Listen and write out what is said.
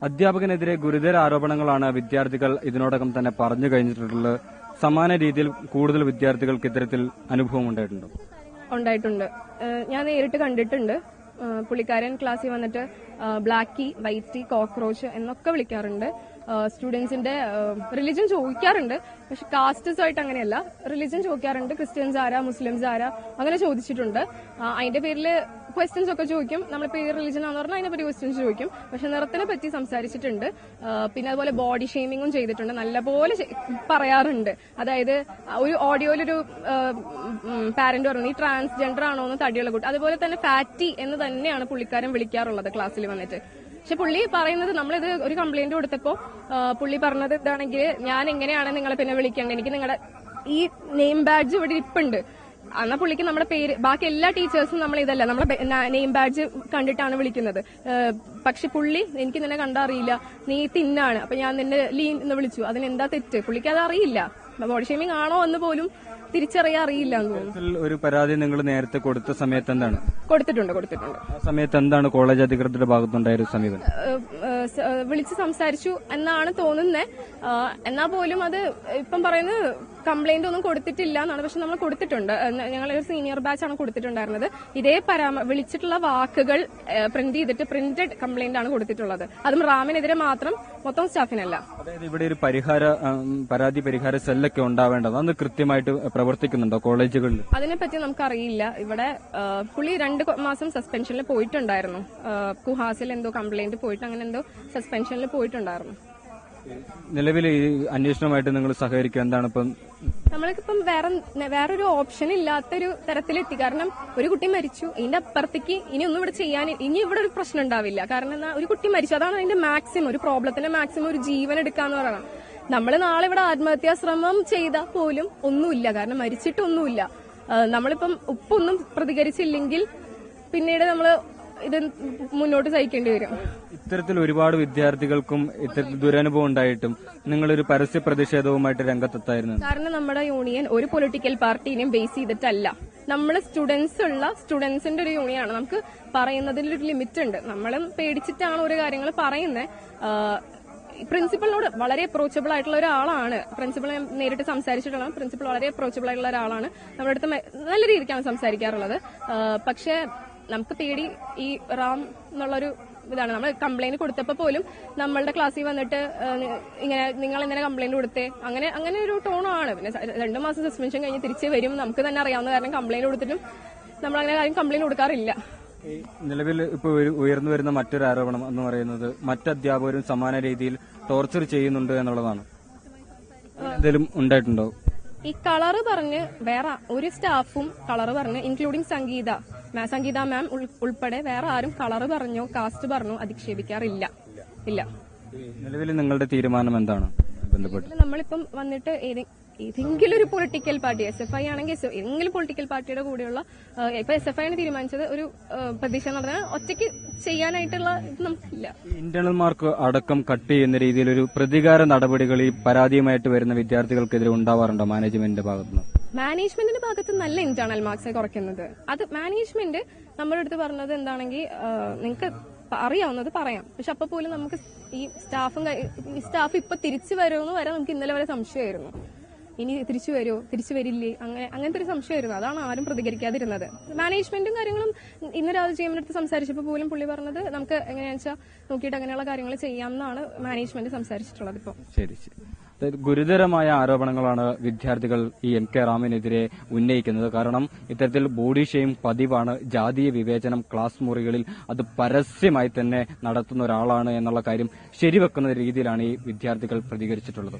അധ്യാപകനെതിരെ ഗുരുതര ആരോപണങ്ങളാണ് വിദ്യാർത്ഥികൾ ഇതിനോടകം തന്നെ പറഞ്ഞു കഴിഞ്ഞിട്ടുള്ളത്. സമാന രീതിയിൽ കൂടുതൽ വിദ്യാർത്ഥികൾക്ക് ഇത്തരത്തിൽ അനുഭവം ഉണ്ടായിട്ടുണ്ടോ? ഉണ്ടായിട്ടുണ്ട്. ഞാൻ നേരിട്ട് കണ്ടിട്ടുണ്ട്. പുള്ളിക്കാരൻ ക്ലാസ്സിൽ വന്നിട്ട് black tea, white tea, cockroach എന്നൊക്കെ വിളിക്കാറുണ്ട്. സ്റ്റുഡൻസിന്റെ റിലിജൻ ചോദിക്കാറുണ്ട്, പക്ഷെ കാസ്റ്റസുമായിട്ട് അങ്ങനെയല്ല. റിലിജൻ ചോദിക്കാറുണ്ട്, ക്രിസ്ത്യൻസ് ആരാ, മുസ്ലിംസ് ആരാ, അങ്ങനെ ചോദിച്ചിട്ടുണ്ട്. അതിന്റെ പേരിൽ ക്വസ്റ്റ്യൻസ് ഒക്കെ ചോദിക്കും. നമ്മളിപ്പോ ഈ റിലിജൻ ആണെന്ന് പറഞ്ഞാൽ അതിനെ പറ്റി ക്വസ്റ്റ്യൻസ് ചോദിക്കും. പക്ഷെ നിറത്തിനെ പറ്റി സംസാരിച്ചിട്ടുണ്ട്. പിന്നെ അതുപോലെ ബോഡി ഷെയ്മിങ്ങും ചെയ്തിട്ടുണ്ട്. നല്ലപോലെ പറയാറുണ്ട്. അതായത് ഒരു ഓഡിയോയിലൊരു പാരന്റ് പറഞ്ഞു, ഈ ട്രാൻസ്ജെൻഡർ ആണോ എന്ന് തടിയുള്ള കൂട്ടി. അതുപോലെ തന്നെ ഫാറ്റി എന്ന് തന്നെയാണ് പുള്ളിക്കാരൻ വിളിക്കാറുള്ളത് ക്ലാസ്സിൽ വന്നിട്ട്. പക്ഷെ പുള്ളി പറയുന്നത്, നമ്മളിത് ഒരു കംപ്ലൈന്റ് കൊടുത്തപ്പോ പുള്ളി പറഞ്ഞത് എന്താണെങ്കിൽ, ഞാൻ എങ്ങനെയാണ് നിങ്ങളെ പിന്നെ വിളിക്കേണ്ടത്, എനിക്ക് നിങ്ങളുടെ ഈ നെയിം ബാഡ്ജ് ഇവിടെ ഇപ്പുണ്ട്. എന്നാ പുള്ളിക്ക് നമ്മുടെ പേര്, ബാക്കി എല്ലാ ടീച്ചേഴ്സും നമ്മൾ ഇതല്ല, നമ്മളെ നെയിം ബാഡ്ജ് കണ്ടിട്ടാണ് വിളിക്കുന്നത്. പക്ഷെ പുള്ളി, എനിക്ക് നിന്നെ കണ്ടറിയില്ല, നീ തിന്നാണ്, അപ്പൊ ഞാൻ നിന്നെ ലീൻ എന്ന് വിളിച്ചു, അതിനെന്താ തെറ്റ്? പുള്ളിക്ക് അത് അറിയില്ല. ബോഡി ഷേമിംഗ് ആണോ എന്ന് പോലും തിരിച്ചറിയാൻ അറിയില്ല എന്ന് തോന്നുന്നു. ഒരു പരാതി നിങ്ങൾ നേരത്തെ കൊടുത്ത സമയത്ത് എന്താണ്? കൊടുത്തിട്ടുണ്ട്. ആ സമയത്ത് എന്താണ് കോളേജ് അധികൃതരുടെ ഭാഗത്തുണ്ടായ ഒരു സമീപനം? വിളിച്ച് സംസാരിച്ചു എന്നാണ് തോന്നുന്നത്. എന്നാ പോലും അത് ഇപ്പം പറയുന്നത് കംപ്ലൈന്റ് ഒന്നും കൊടുത്തിട്ടില്ല എന്നാണ്. പക്ഷെ നമ്മൾ കൊടുത്തിട്ടുണ്ട്. ഞങ്ങളൊരു സീനിയർ ബാച്ച് ആണ് കൊടുത്തിട്ടുണ്ടായിരുന്നത്. ഇതേ വിളിച്ചിട്ടുള്ള വാക്കുകൾ പ്രിന്റ് ചെയ്തിട്ട് പ്രിന്റഡ് കംപ്ലൈന്റ് ആണ് കൊടുത്തിട്ടുള്ളത്. അതും റാമിനെതിരെ മാത്രം, മൊത്തം സ്റ്റാഫിനല്ല. അതായത് ഇവിടെ ഒരു പരാതി പരിഹാര സെല്ലൊക്കെ ഉണ്ടാവേണ്ടത്, അത് കൃത്യമായിട്ട് പ്രവർത്തിക്കുന്നുണ്ടോ കോളേജുകളിൽ? അതിനെപ്പറ്റി നമുക്കറിയില്ല. ഇവിടെ പുള്ളി 2 മാസം സസ്പെൻഷനിൽ പോയിട്ടുണ്ടായിരുന്നു. കുഹാസിൽ എന്തോ കംപ്ലൈന്റ് പോയിട്ട് അങ്ങനെ എന്തോ സസ്പെൻഷനിൽ പോയിട്ടുണ്ടായിരുന്നു. നിലവിൽ ഈ അന്വേഷണമായിട്ട് നിങ്ങൾ സഹകരിക്കുക എന്താണ് ഇപ്പം? നമ്മൾക്കിപ്പം വേറൊരു ഓപ്ഷൻ ഇല്ലാത്തൊരു തരത്തിലെത്തി. കാരണം ഒരു കുട്ടി മരിച്ചു, ഇതിന്റെ അപ്പുറത്തേക്ക് ഇനി ഒന്നും ഇവിടെ ചെയ്യാൻ, ഇനി ഇവിടെ ഒരു പ്രശ്നം ഉണ്ടാവില്ല. കാരണം ഒരു കുട്ടി മരിച്ചു, അതാണ് അതിന്റെ മാക്സിമം. ഒരു പ്രോബ്ലത്തിന്റെ മാക്സിമം ഒരു ജീവൻ എടുക്കാന്ന് പറയണം. നമ്മൾ നാളെ ഇവിടെ ആത്മഹത്യാ ശ്രമം ചെയ്താൽ പോലും ഒന്നുമില്ല, കാരണം മരിച്ചിട്ടൊന്നുമില്ല. നമ്മളിപ്പം ഉപ്പൊന്നും പ്രതികരിച്ചില്ലെങ്കിൽ പിന്നീട് നമ്മൾ ഇത് മുന്നോട്ട് സഹിക്കേണ്ടി വരും. ഇത്തരത്തിൽ ഒരുപാട് വിദ്യാർത്ഥികൾക്കും ഇത്തരത്തിൽ ദുരനുഭവം ഉണ്ടായിട്ടും നിങ്ങളൊരു പരസ്യ പ്രതിഷേധവുമായിട്ട് രംഗത്തെത്തായിരുന്നു. കാരണം നമ്മുടെ യൂണിയൻ ഒരു പൊളിറ്റിക്കൽ പാർട്ടീനെയും ബേസ് ചെയ്തിട്ടല്ല. നമ്മൾ സ്റ്റുഡൻസിന്റെ ഒരു യൂണിയനാണ്. നമുക്ക് പറയുന്നതിലൊരു ലിമിറ്റ് ഉണ്ട്. നമ്മളും പേടിച്ചിട്ടാണ് ഒരു കാര്യങ്ങൾ പറയുന്നത്. പ്രിൻസിപ്പളിനോട് വളരെ അപ്രോച്ചബിൾ ആയിട്ടുള്ള ഒരാളാണ്. പ്രിൻസിപ്പൾ നേരിട്ട് സംസാരിച്ചിട്ടുള്ള പ്രിൻസിപ്പൾ വളരെ അപ്രോച്ചബിൾ ആയിട്ടുള്ള ഒരാളാണ്. നമ്മുടെ അടുത്ത് നല്ല രീതിക്കാണ് സംസാരിക്കാറുള്ളത്. പക്ഷെ നമുക്ക് പേടി ഈ റാം എന്നുള്ളൊരു ഇതാണ്. നമ്മൾ കംപ്ലൈന്റ് കൊടുത്തപ്പോൾ പോലും നമ്മളുടെ ക്ലാസ്സിൽ വന്നിട്ട് ഇങ്ങനെ നിങ്ങൾ ഇങ്ങനെ കംപ്ലൈന്റ് കൊടുത്തേ, അങ്ങനെ ഒരു ടോണാണ്. പിന്നെ 2 മാസം സസ്പെൻഷൻ കഴിഞ്ഞ് തിരിച്ച് വരും. നമുക്ക് തന്നെ അറിയാവുന്ന കാരണം കംപ്ലൈന്റ് കൊടുത്തിട്ടും നമ്മൾ അങ്ങനെ കാര്യം കംപ്ലൈന്റ് കൊടുക്കാറില്ല. നിലവിൽ ഇപ്പോൾ ഉയർന്നു വരുന്ന മറ്റൊരു ആരോപണം എന്ന് പറയുന്നത് മറ്റ് അധ്യാപകരും സമാന രീതിയിൽ ടോർച്ചർ ചെയ്യുന്നുണ്ട് എന്നുള്ളതാണ്. എന്തെങ്കിലും ഉണ്ടായിട്ടുണ്ടോ? ഈ കളറ് പറഞ്ഞ് വേറെ ഒരു സ്റ്റാഫും കളറ് പറഞ്ഞ്, ഇൻക്ലൂഡിംഗ് സംഗീത മാം ഉൾപ്പെടെ വേറെ ആരും കളറ് പറഞ്ഞോ കാസ്റ്റ് പറഞ്ഞോ അധിക്ഷേപിക്കാറില്ല. ഇല്ല. നിലവിൽ നിങ്ങളുടെ തീരുമാനം എന്താണ്? നമ്മളിപ്പം വന്നിട്ട് ഏതെങ്കിലും ഒരു പൊളിറ്റിക്കൽ പാർട്ടി, SFI ആണെങ്കിൽ ഏതെങ്കിലും പൊളിറ്റിക്കൽ പാർട്ടിയുടെ കൂടെയുള്ള, ഇപ്പൊ SFI ആണ് തീരുമാനിച്ചത് ഒരു പ്രതിഷേധം നടത്താൻ, ഒറ്റയ്ക്ക് ചെയ്യാനായിട്ടുള്ള ഇത് നമുക്കില്ല. ഇന്റേണൽ മാർക്ക് അടക്കം കട്ട് ചെയ്യുന്ന രീതിയിൽ ഒരു പ്രതികാര നടപടികൾ ഈ പരാതിയുമായിട്ട് വരുന്ന വിദ്യാർത്ഥികൾക്കെതിരെ ഉണ്ടാവാറുണ്ടോ മാനേജ്മെന്റിന്റെ ഭാഗത്തുനിന്ന്? മാനേജ്മെന്റിന്റെ ഭാഗത്ത് നല്ല ഇന്റേണൽ മാർക്സ് കുറയ്ക്കുന്നത്. അത് മാനേജ്മെന്റ് നമ്മുടെ അടുത്ത് പറഞ്ഞത് എന്താണെങ്കിൽ, നിങ്ങൾക്ക് അറിയാവുന്നത് പറയാം. പക്ഷെ അപ്പൊ പോലും നമുക്ക് ഈ സ്റ്റാഫ് ഇപ്പൊ തിരിച്ചു വരുമെന്ന് വരെ നമുക്ക് ഇന്നലെ വരെ സംശയമായിരുന്നു. ഇനി തിരിച്ചു വരുമോ, തിരിച്ചു വരില്ലേ, അങ്ങനത്തെ ഒരു സംശയമായിരുന്നു. അതാണ് ആരും പ്രതികരിക്കാതിരുന്നത്. മാനേജ്മെന്റും കാര്യങ്ങളും ഇന്ന് രാവിലെ GM-ന്റെ സംസാരിച്ചപ്പോൾ പോലും പുള്ളി പറഞ്ഞത് നമുക്ക് എങ്ങനെയാണെന്ന് വെച്ചാൽ നോക്കിയിട്ട് അങ്ങനെയുള്ള കാര്യങ്ങൾ ചെയ്യാമെന്നാണ് മാനേജ്മെന്റ് സംസാരിച്ചിട്ടുള്ളത്. ഇപ്പോൾ ശരി. ഗുരുതരമായ ആരോപണങ്ങളാണ് വിദ്യാർത്ഥികൾ ഈ MK റാമിനെതിരെ ഉന്നയിക്കുന്നത്. കാരണം ഇത്തരത്തിൽ ബോഡി ഷെയിം പതിവാണ്. ജാതീയ വിവേചനം ക്ലാസ് മുറികളിൽ അത് പരസ്യമായി തന്നെ നടത്തുന്ന ഒരാളാണ് എന്നുള്ള കാര്യം ശരിവെക്കുന്ന രീതിയിലാണ് ഈ വിദ്യാർത്ഥികൾ പ്രതികരിച്ചിട്ടുള്ളത്.